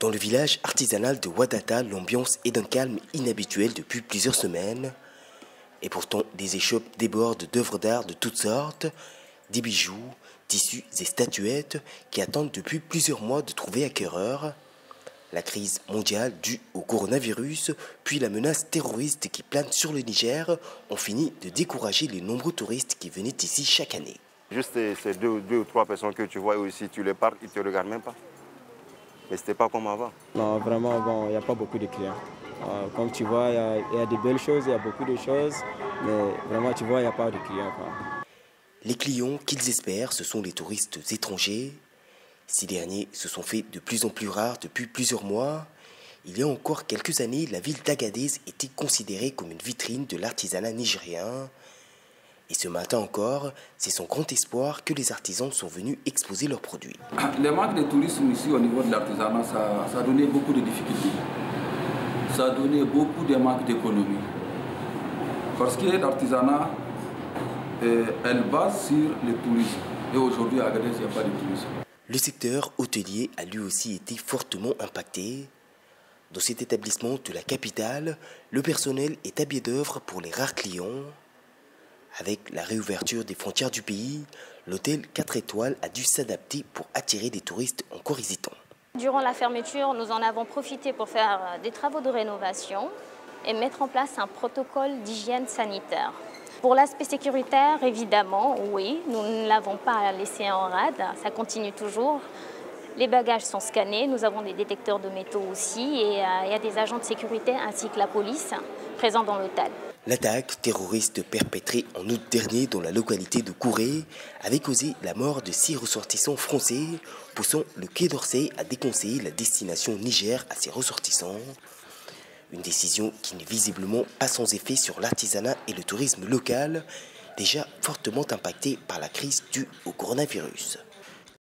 Dans le village artisanal de Wadata, l'ambiance est d'un calme inhabituel depuis plusieurs semaines. Et pourtant, des échoppes débordent d'œuvres d'art de toutes sortes, des bijoux, tissus et statuettes qui attendent depuis plusieurs mois de trouver acquéreur. La crise mondiale due au coronavirus, puis la menace terroriste qui plane sur le Niger ont fini de décourager les nombreux touristes qui venaient ici chaque année. Juste ces deux ou trois personnes que tu vois aussi, tu les parles, ils ne te regardent même pas. Mais ce n'était pas comme avant. Non, vraiment, bon, il n'y a pas beaucoup de clients. Comme tu vois, il y a de belles choses, il y a beaucoup de choses, mais vraiment, tu vois, il n'y a pas de clients, quoi. Les clients qu'ils espèrent, ce sont les touristes étrangers. Ces derniers se sont fait de plus en plus rares depuis plusieurs mois. Il y a encore quelques années, la ville d'Agadez était considérée comme une vitrine de l'artisanat nigérien. Et ce matin encore, c'est son grand espoir que les artisans sont venus exposer leurs produits. Le manque de tourisme ici au niveau de l'artisanat, ça a donné beaucoup de difficultés. Ça a donné beaucoup de manque d'économie. Parce que l'artisanat, elle base sur le tourisme. Et aujourd'hui, à Agadez, il n'y a pas de tourisme. Le secteur hôtelier a lui aussi été fortement impacté. Dans cet établissement de la capitale, le personnel est à pied d'œuvre pour les rares clients. Avec la réouverture des frontières du pays, l'hôtel 4 étoiles a dû s'adapter pour attirer des touristes encore hésitants. Durant la fermeture, nous en avons profité pour faire des travaux de rénovation et mettre en place un protocole d'hygiène sanitaire. Pour l'aspect sécuritaire, évidemment, oui, nous ne l'avons pas laissé en rade, ça continue toujours. Les bagages sont scannés, nous avons des détecteurs de métaux aussi et il y a des agents de sécurité ainsi que la police présents dans l'hôtel. L'attaque terroriste perpétrée en août dernier dans la localité de Kouré avait causé la mort de 6 ressortissants français, poussant le Quai d'Orsay à déconseiller la destination Niger à ses ressortissants. Une décision qui n'est visiblement pas sans effet sur l'artisanat et le tourisme local, déjà fortement impacté par la crise due au coronavirus.